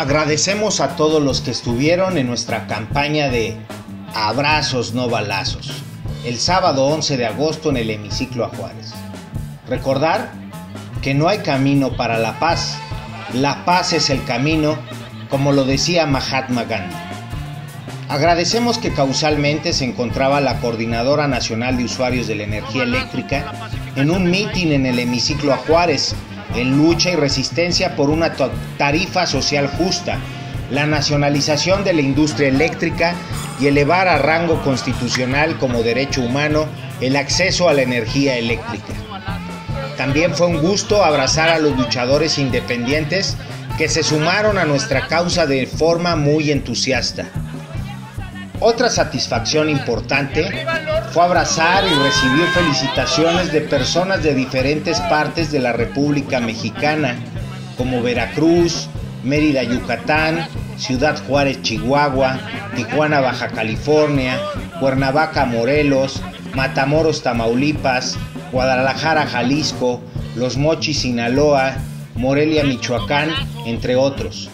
Agradecemos a todos los que estuvieron en nuestra campaña de Abrazos no balazos, el sábado 11 de agosto en el Hemiciclo a Juárez. Recordar que no hay camino para la paz es el camino, como lo decía Mahatma Gandhi. Agradecemos que causalmente se encontraba la Coordinadora Nacional de Usuarios de la Energía Eléctrica en un mitin en el Hemiciclo a Juárez, en lucha y resistencia por una tarifa social justa, la nacionalización de la industria eléctrica y elevar a rango constitucional como derecho humano el acceso a la energía eléctrica. También fue un gusto abrazar a los luchadores independientes que se sumaron a nuestra causa de forma muy entusiasta. Otra satisfacción importante fue abrazar y recibir felicitaciones de personas de diferentes partes de la República Mexicana, como Veracruz, Mérida, Yucatán, Ciudad Juárez, Chihuahua, Tijuana, Baja California, Cuernavaca, Morelos, Matamoros, Tamaulipas, Guadalajara, Jalisco, Los Mochis, Sinaloa, Morelia, Michoacán, entre otros,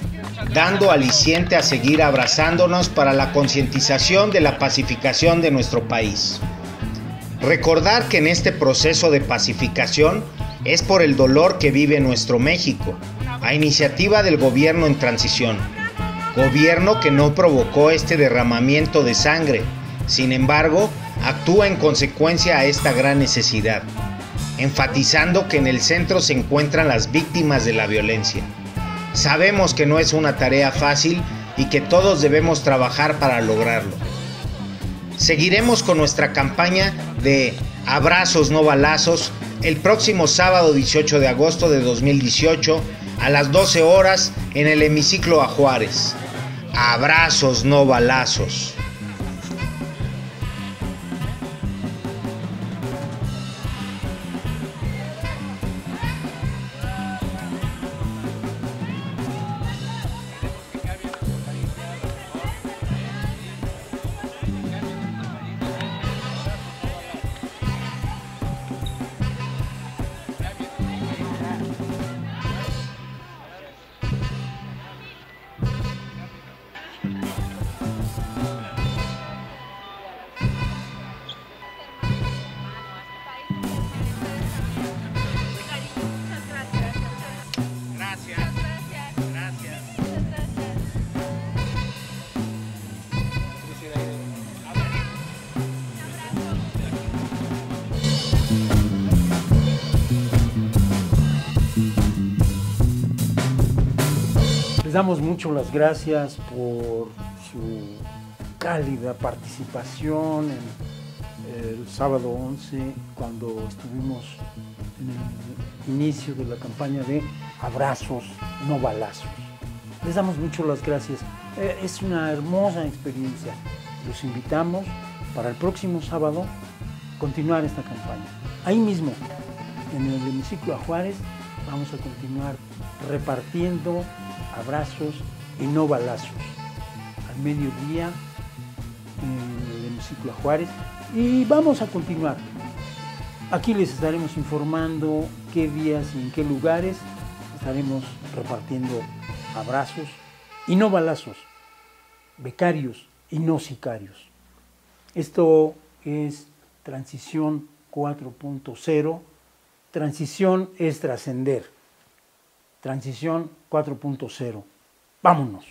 dando aliciente a seguir abrazándonos para la concientización de la pacificación de nuestro país. Recordar que en este proceso de pacificación es por el dolor que vive nuestro México, a iniciativa del gobierno en transición, gobierno que no provocó este derramamiento de sangre, sin embargo, actúa en consecuencia a esta gran necesidad, enfatizando que en el centro se encuentran las víctimas de la violencia. Sabemos que no es una tarea fácil y que todos debemos trabajar para lograrlo. Seguiremos con nuestra campaña de Abrazos no balazos el próximo sábado 18 de agosto de 2018 a las 12 horas en el Hemiciclo a Juárez. Abrazos no balazos. Les damos mucho las gracias por su cálida participación en el sábado 11, cuando estuvimos en el inicio de la campaña de Abrazos no balazos. Les damos mucho las gracias. Es una hermosa experiencia. Los invitamos para el próximo sábado continuar esta campaña. Ahí mismo, en el Hemiciclo a Juárez, vamos a continuar repartiendo abrazos y no balazos al mediodía en el Hemiciclo a Juárez, y vamos a continuar. Aquí les estaremos informando qué días y en qué lugares estaremos repartiendo abrazos y no balazos, becarios y no sicarios. Esto es Transición 4.0. Transición es trascender. Transición 4.0. ¡Vámonos!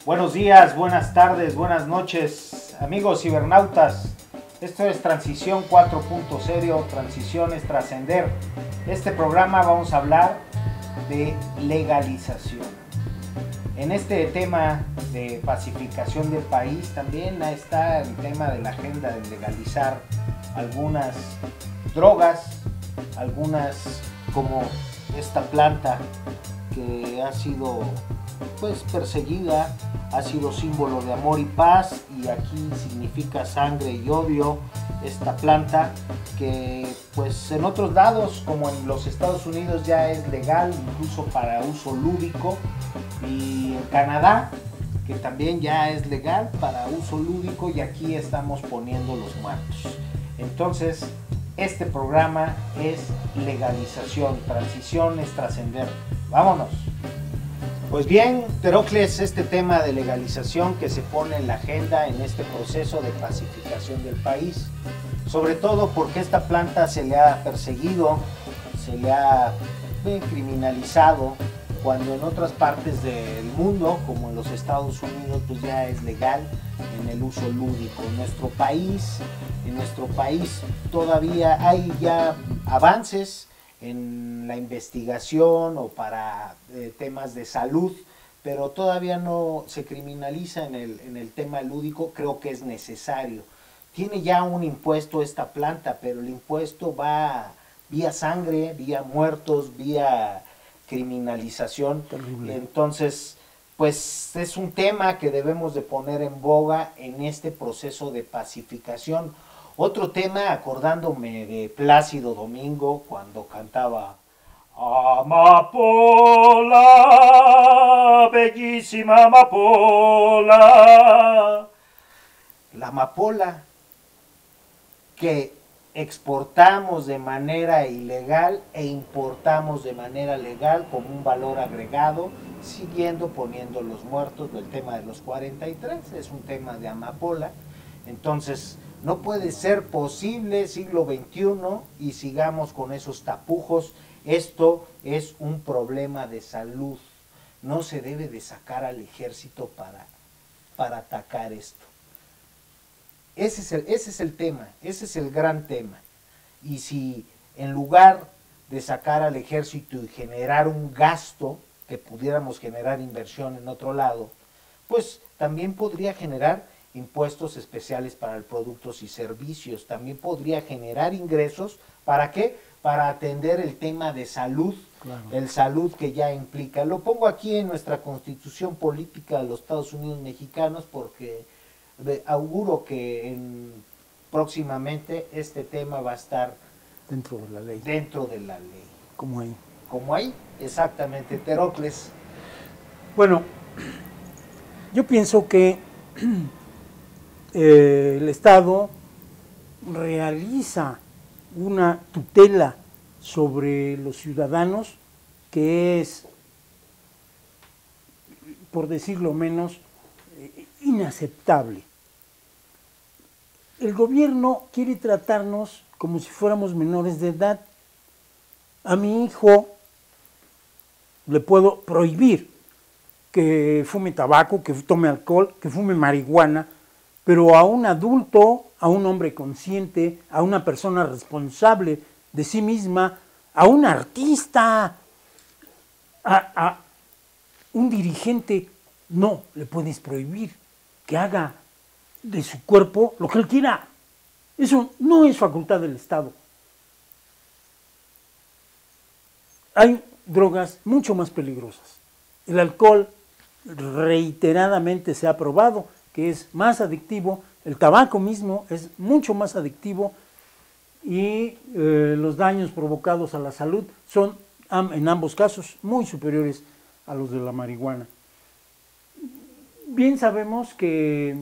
Buenos días, buenas tardes, buenas noches, amigos cibernautas. Esto es Transición 4.0, Transición es trascender. Este programa vamos a hablar de legalización. En este tema de pacificación del país también está el tema de la agenda de legalizar algunas drogas, algunas como esta planta que ha sido perseguida, ha sido símbolo de amor y paz, y aquí significa sangre y odio. Esta planta que en otros lados como en los Estados Unidos ya es legal incluso para uso lúdico, y en Canadá que también ya es legal para uso lúdico, y aquí estamos poniendo los muertos. Entonces, este programa es legalización, transición es trascender. ¡Vámonos! Pues bien, Terocles, este tema de legalización que se pone en la agenda en este proceso de pacificación del país, sobre todo porque esta planta se le ha perseguido, se le ha criminalizado, cuando en otras partes del mundo, como en los Estados Unidos, pues ya es legal en el uso lúdico. En nuestro país todavía hay ya avances en la investigación o para temas de salud, pero todavía no se criminaliza en el tema lúdico. Creo que es necesario. Tiene ya un impuesto esta planta, pero el impuesto va vía sangre, vía muertos, vía criminalización. Terrible. Entonces, pues es un tema que debemos de poner en boga en este proceso de pacificación. Otro tema, acordándome de Plácido Domingo cuando cantaba Amapola, bellísima amapola. La amapola que exportamos de manera ilegal e importamos de manera legal como un valor agregado, siguiendo poniendo los muertos. Del tema de los 43, es un tema de amapola. Entonces, no puede ser posible siglo XXI y sigamos con esos tapujos. Esto es un problema de salud. No se debe de sacar al ejército para atacar esto. Ese es el tema, ese es el gran tema. Y si en lugar de sacar al ejército y generar un gasto, que pudiéramos generar inversión en otro lado, pues también podría generar impuestos especiales para productos y servicios, también podría generar ingresos. ¿Para qué? Para atender el tema de salud, claro. El salud que ya implica. Lo pongo aquí en nuestra Constitución Política de los Estados Unidos Mexicanos porque auguro que próximamente este tema va a estar dentro de la ley. Dentro de la ley. Como ahí. Como ahí, exactamente. Terocles. Bueno, yo pienso que el Estado realiza una tutela sobre los ciudadanos que es, por decirlo menos, inaceptable. El gobierno quiere tratarnos como si fuéramos menores de edad. A mi hijo le puedo prohibir que fume tabaco, que tome alcohol, que fume marihuana, pero a un adulto, a un hombre consciente, a una persona responsable de sí misma, a un artista, a un dirigente, no le puedes prohibir que haga de su cuerpo lo que él quiera. Eso no es facultad del Estado. Hay drogas mucho más peligrosas. El alcohol reiteradamente se ha probado que es más adictivo, el tabaco mismo es mucho más adictivo y los daños provocados a la salud son en ambos casos muy superiores a los de la marihuana. Bien sabemos que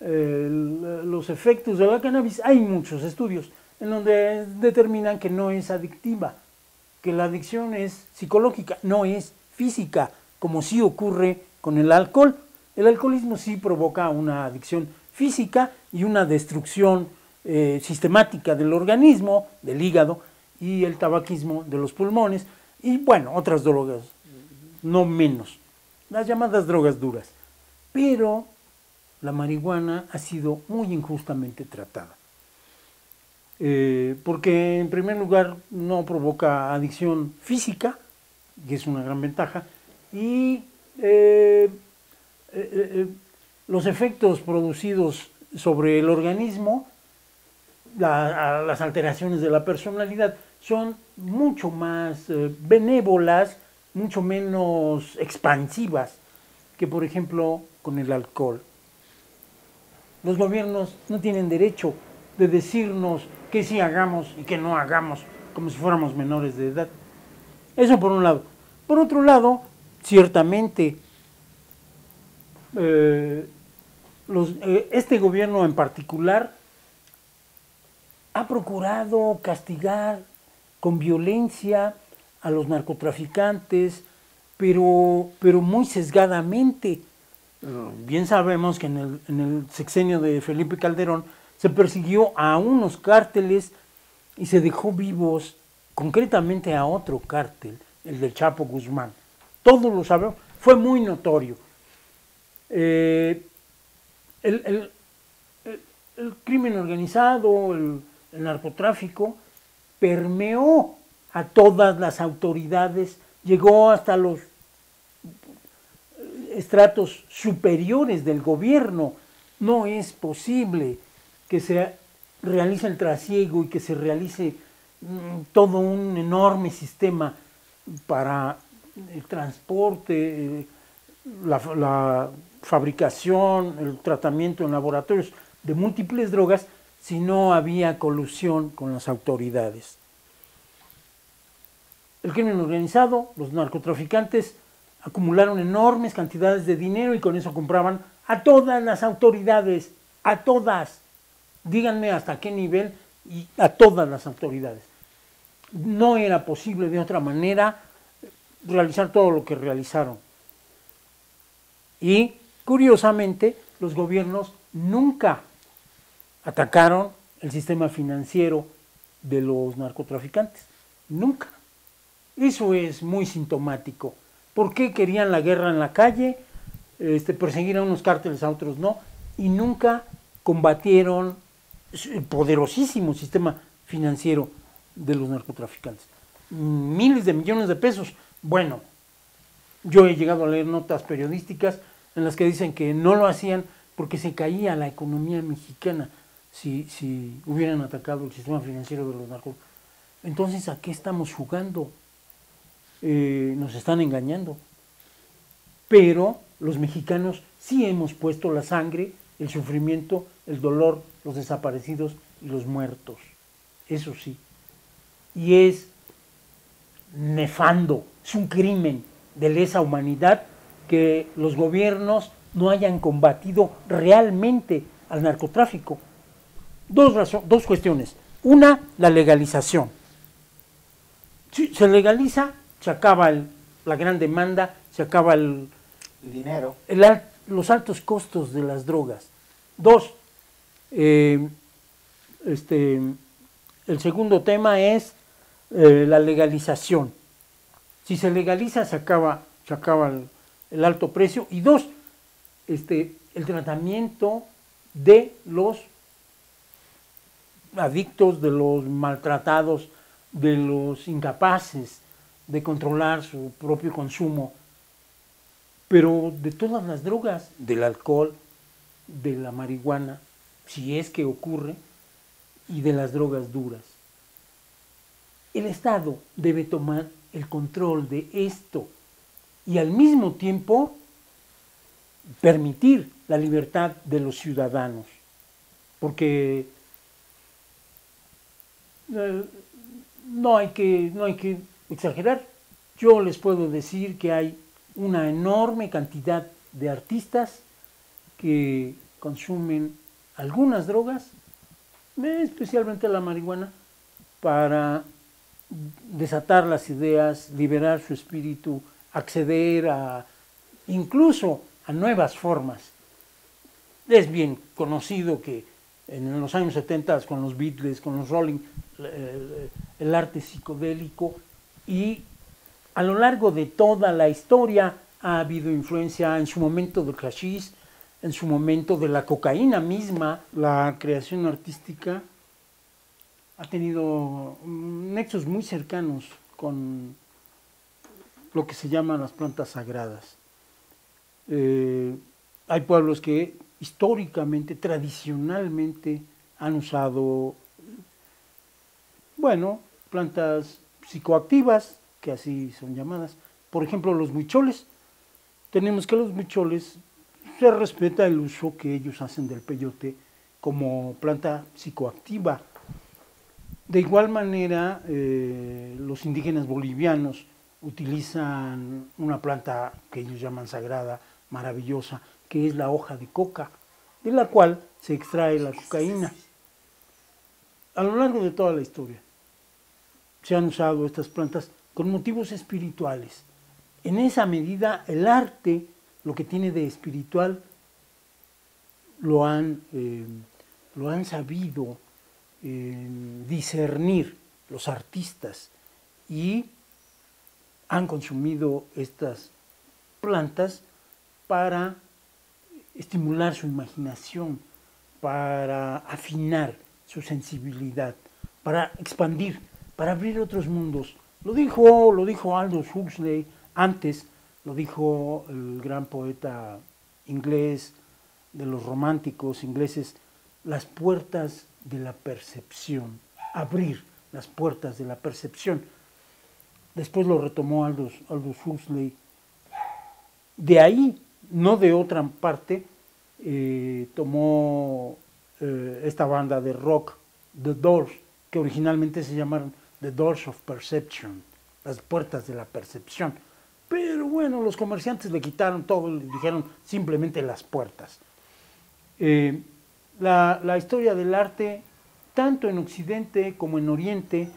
los efectos de la cannabis, hay muchos estudios en donde determinan que no es adictiva, que la adicción es psicológica, no es física, como sí ocurre con el alcohol. El alcoholismo sí provoca una adicción física y una destrucción sistemática del organismo, del hígado, y el tabaquismo de los pulmones, y bueno, otras drogas, no menos, las llamadas drogas duras. Pero la marihuana ha sido muy injustamente tratada. Porque en primer lugar no provoca adicción física, que es una gran ventaja, y los efectos producidos sobre el organismo, las alteraciones de la personalidad, son mucho más benévolas, mucho menos expansivas que, por ejemplo, con el alcohol. Los gobiernos no tienen derecho de decirnos qué sí hagamos y qué no hagamos, como si fuéramos menores de edad. Eso por un lado. Por otro lado, ciertamente, Este gobierno en particular ha procurado castigar con violencia a los narcotraficantes, pero muy sesgadamente. Bien sabemos que en el sexenio de Felipe Calderón se persiguió a unos cárteles y se dejó vivos, concretamente a otro cártel, el del Chapo Guzmán. Todos lo sabemos, fue muy notorio. El crimen organizado, el narcotráfico, permeó a todas las autoridades, llegó hasta los estratos superiores del gobierno. No es posible que se realice el trasiego y que se realice todo un enorme sistema para el transporte, la fabricación, el tratamiento en laboratorios de múltiples drogas si no había colusión con las autoridades. El crimen organizado, los narcotraficantes acumularon enormes cantidades de dinero y con eso compraban a todas las autoridades, a todas. Díganme hasta qué nivel, y a todas las autoridades. No era posible de otra manera realizar todo lo que realizaron. Y curiosamente, los gobiernos nunca atacaron el sistema financiero de los narcotraficantes. Nunca. Eso es muy sintomático. ¿Por qué querían la guerra en la calle? Perseguir a unos cárteles, a otros no. Y nunca combatieron el poderosísimo sistema financiero de los narcotraficantes. Miles de millones de pesos. Bueno, yo he llegado a leer notas periodísticas en las que dicen que no lo hacían porque se caía la economía mexicana si hubieran atacado el sistema financiero de los narcotraficantes. Entonces, ¿a qué estamos jugando? Nos están engañando. Pero los mexicanos sí hemos puesto la sangre, el sufrimiento, el dolor, los desaparecidos y los muertos. Eso sí. Y es nefando, es un crimen de lesa humanidad que los gobiernos no hayan combatido realmente al narcotráfico. Dos cuestiones. Una, la legalización. Si se legaliza, se acaba la gran demanda, se acaba el dinero, los altos costos de las drogas. Dos, el segundo tema es la legalización. Si se legaliza, se acaba el alto precio. Y dos, el tratamiento de los adictos, de los maltratados, de los incapaces de controlar su propio consumo, pero de todas las drogas, del alcohol, de la marihuana, si es que ocurre, y de las drogas duras. El Estado debe tomar el control de esto y al mismo tiempo permitir la libertad de los ciudadanos, porque no hay que exagerar. Yo les puedo decir que hay una enorme cantidad de artistas que consumen algunas drogas, especialmente la marihuana, para desatar las ideas, liberar su espíritu, acceder incluso a nuevas formas. Es bien conocido que en los años 70 con los Beatles, con los Rolling, el arte psicodélico, y a lo largo de toda la historia ha habido influencia en su momento del hashish, en su momento de la cocaína misma. La creación artística ha tenido nexos muy cercanos con lo que se llaman las plantas sagradas. Hay pueblos que históricamente, tradicionalmente, han usado, plantas psicoactivas, que así son llamadas. Por ejemplo, los huicholes. Tenemos que los huicholes se respeta el uso que ellos hacen del peyote como planta psicoactiva. De igual manera, los indígenas bolivianos utilizan una planta que ellos llaman sagrada, maravillosa, que es la hoja de coca, de la cual se extrae la cocaína. A lo largo de toda la historia se han usado estas plantas con motivos espirituales. En esa medida, el arte, lo que tiene de espiritual, lo han sabido discernir los artistas y han consumido estas plantas para estimular su imaginación, para afinar su sensibilidad, para expandir, para abrir otros mundos. Lo dijo Aldous Huxley antes, lo dijo el gran poeta inglés de los románticos ingleses, las puertas de la percepción, abrir las puertas de la percepción. Después lo retomó Aldous Huxley. De ahí, no de otra parte, tomó esta banda de rock, The Doors, que originalmente se llamaron The Doors of Perception, las puertas de la percepción. Pero bueno, los comerciantes le quitaron todo, le dijeron simplemente las puertas. La historia del arte, tanto en Occidente como en Oriente,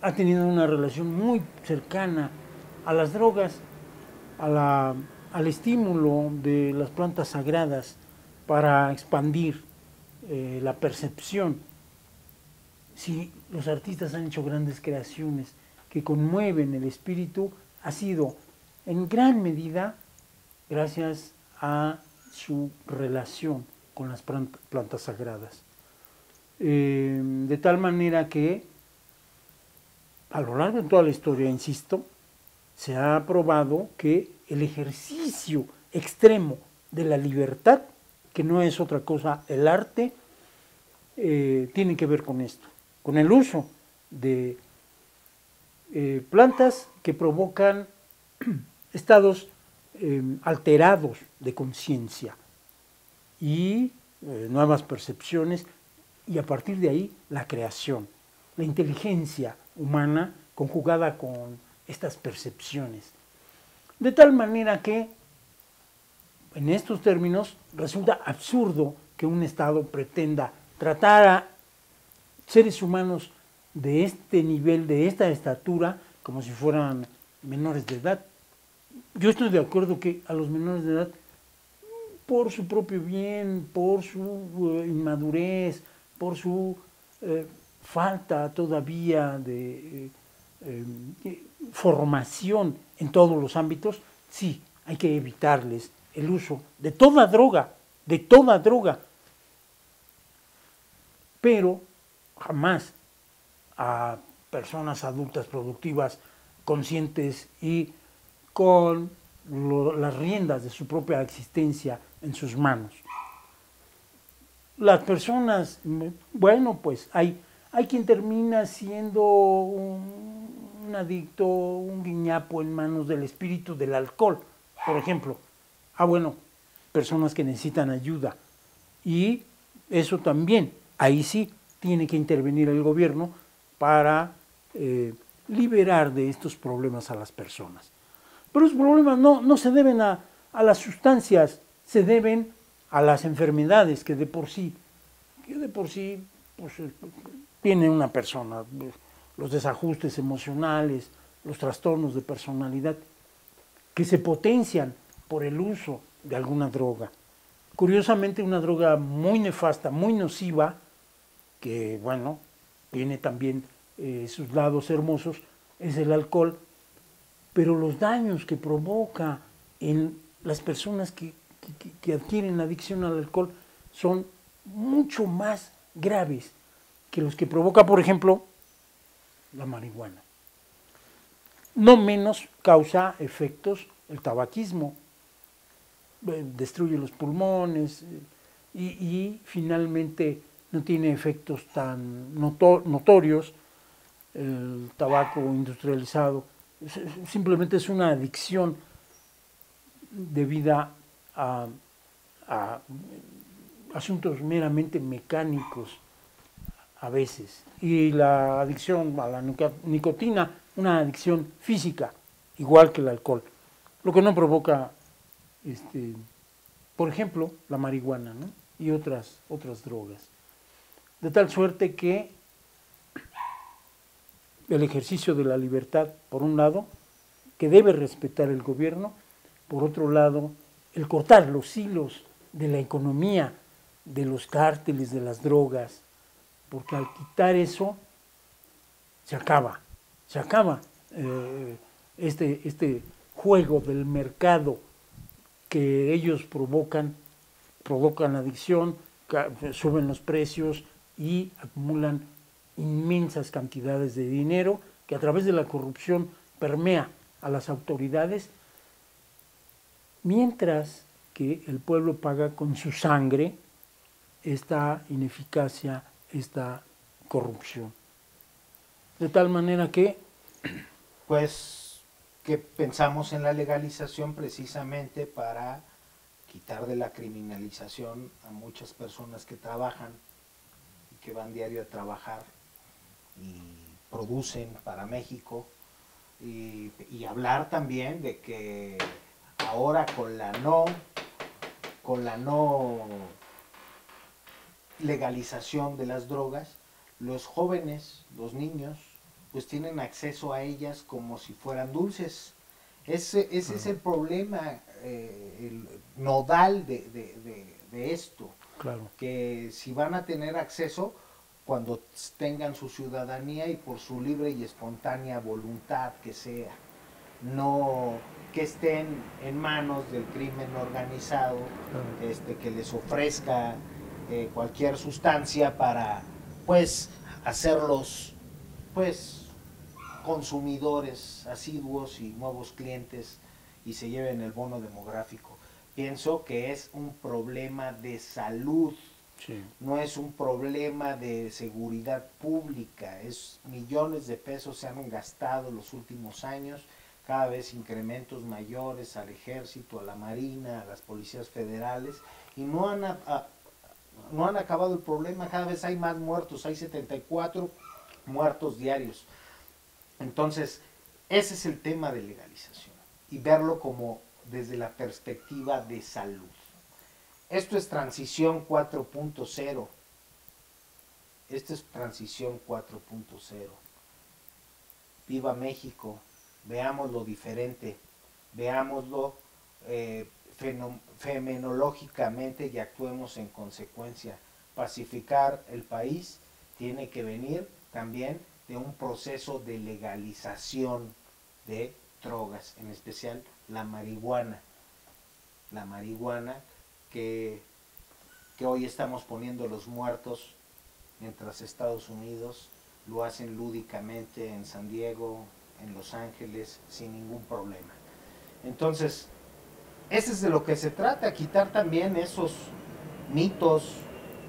ha tenido una relación muy cercana a las drogas, al estímulo de las plantas sagradas para expandir la percepción. Si los artistas han hecho grandes creaciones que conmueven el espíritu, ha sido en gran medida gracias a su relación con las plantas sagradas. De tal manera que a lo largo de toda la historia, insisto, se ha probado que el ejercicio extremo de la libertad, que no es otra cosa el arte, tiene que ver con esto, con el uso de plantas que provocan estados alterados de conciencia y nuevas percepciones, y a partir de ahí la creación, la inteligencia humana conjugada con estas percepciones. De tal manera que, en estos términos, resulta absurdo que un Estado pretenda tratar a seres humanos de este nivel, de esta estatura, como si fueran menores de edad. Yo estoy de acuerdo que a los menores de edad, por su propio bien, por su inmadurez, por su falta todavía de formación en todos los ámbitos, sí, hay que evitarles el uso de toda droga, pero jamás a personas adultas productivas, conscientes y con las riendas de su propia existencia en sus manos. Las personas, bueno, pues hay quien termina siendo un adicto, un guiñapo en manos del espíritu del alcohol, por ejemplo. Bueno, personas que necesitan ayuda. Y eso también, ahí sí, tiene que intervenir el gobierno para liberar de estos problemas a las personas. Pero los problemas no se deben a las sustancias, se deben a las enfermedades que de por sí pues, tiene una persona, los desajustes emocionales, los trastornos de personalidad, que se potencian por el uso de alguna droga. Curiosamente, una droga muy nefasta, muy nociva, que bueno, tiene también sus lados hermosos, es el alcohol, pero los daños que provoca en las personas que adquieren adicción al alcohol son mucho más graves que los que provoca, por ejemplo, la marihuana. No menos causa efectos el tabaquismo, destruye los pulmones y finalmente no tiene efectos tan notorios. El tabaco industrializado simplemente es una adicción debida a asuntos meramente mecánicos a veces, y la adicción a la nicotina, una adicción física, igual que el alcohol, lo que no provoca por ejemplo, la marihuana, ¿no? Y otras drogas. De tal suerte que el ejercicio de la libertad, por un lado, que debe respetar el gobierno, por otro lado, el cortar los hilos de la economía, de los cárteles, de las drogas, porque al quitar eso, se acaba este juego del mercado que ellos provocan adicción, suben los precios y acumulan inmensas cantidades de dinero que a través de la corrupción permea a las autoridades, mientras que el pueblo paga con su sangre esta ineficacia, esta corrupción. De tal manera que... Pues que pensamos en la legalización precisamente para quitar de la criminalización a muchas personas que trabajan y que van diario a trabajar y producen para México, y hablar también de que ahora con la no legalización de las drogas, los jóvenes, los niños, pues tienen acceso a ellas como si fueran dulces. Ese es el problema, el nodal de esto. Claro. Que si van a tener acceso cuando tengan su ciudadanía y por su libre y espontánea voluntad que sea, no que estén en manos del crimen organizado, que les ofrezca cualquier sustancia para pues hacerlos pues consumidores asiduos y nuevos clientes y se lleven el bono demográfico. Pienso que es un problema de salud, sí, no es un problema de seguridad pública, es millones de pesos se han gastado los últimos años, cada vez incrementos mayores al ejército, a la marina, a las policías federales, y no han acabado el problema, cada vez hay más muertos, hay 74 muertos diarios. Entonces, ese es el tema de legalización y verlo como desde la perspectiva de salud. Esto es transición 4.0. Esto es transición 4.0. Viva México, veámoslo diferente, veámoslo fenomenológicamente y actuemos en consecuencia. Pacificar el país tiene que venir también de un proceso de legalización de drogas, en especial la marihuana. La marihuana que hoy estamos poniendo los muertos, mientras Estados Unidos lo hacen lúdicamente en San Diego, en Los Ángeles, sin ningún problema. Entonces, ese es de lo que se trata, quitar también esos mitos,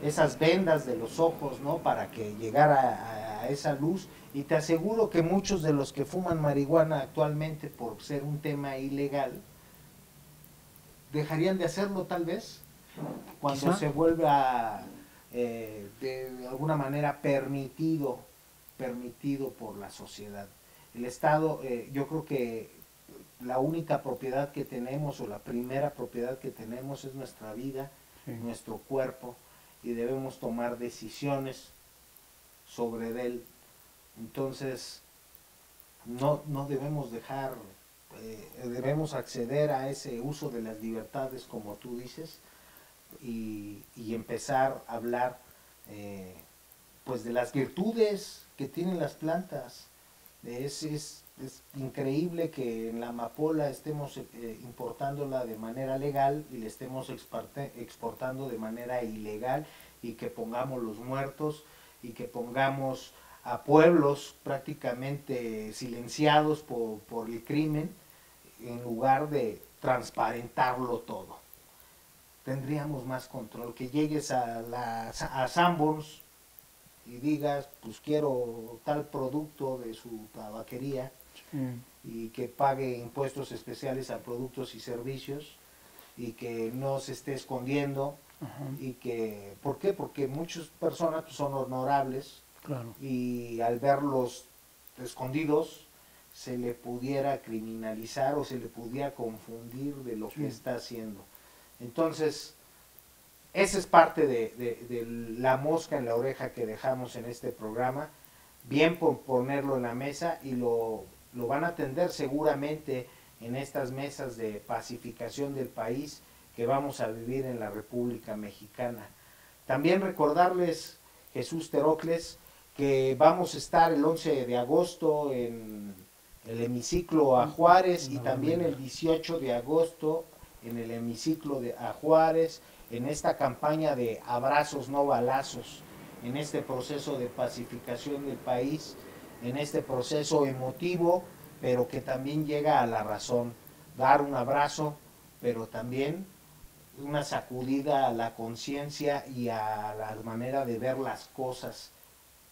esas vendas de los ojos, ¿no? Para que llegara a esa luz. Y te aseguro que muchos de los que fuman marihuana actualmente por ser un tema ilegal, dejarían de hacerlo tal vez cuando ¿quizá? Se vuelva de alguna manera permitido por la sociedad. El Estado, yo creo que la única propiedad que tenemos o la primera propiedad que tenemos es nuestra vida, sí, nuestro cuerpo, y debemos tomar decisiones sobre él. Entonces no debemos dejar, debemos acceder a ese uso de las libertades como tú dices y empezar a hablar pues de las virtudes que tienen las plantas. Es increíble que en la amapola estemos importándola de manera legal y la estemos exportando de manera ilegal, y que pongamos los muertos y que pongamos a pueblos prácticamente silenciados por el crimen en lugar de transparentarlo todo. Tendríamos más control. Que llegues a Sanborns y digas, pues quiero tal producto de su tabaquería, y que pague impuestos especiales a productos y servicios y que no se esté escondiendo. Y que, ¿por qué? Porque muchas personas pues, son honorables, claro, y al verlos escondidos se le pudiera criminalizar o se le pudiera confundir de lo que está haciendo. Entonces, esa es parte de la mosca en la oreja que dejamos en este programa, bien por ponerlo en la mesa, y lo van a atender seguramente en estas mesas de pacificación del país que vamos a vivir en la República Mexicana. También recordarles, Jesús Terocles, que vamos a estar el 11 de agosto en el hemiciclo a Juárez, y también el 18 de agosto en el hemiciclo a Juárez, en esta campaña de abrazos no balazos, en este proceso de pacificación del país, en este proceso emotivo, pero que también llega a la razón. Dar un abrazo, pero también una sacudida a la conciencia y a la manera de ver las cosas,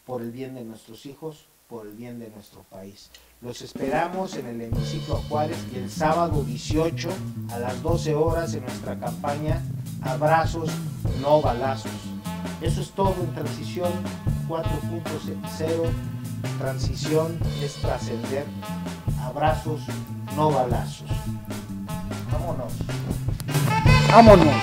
por el bien de nuestros hijos, por el bien de nuestro país. Los esperamos en el hemiciclo a Juárez, y el sábado 18 a las 12 horas en nuestra campaña Abrazos no balazos. Eso es todo en Transición 4.0. Transición es trascender. Abrazos no balazos. Vámonos. Vámonos.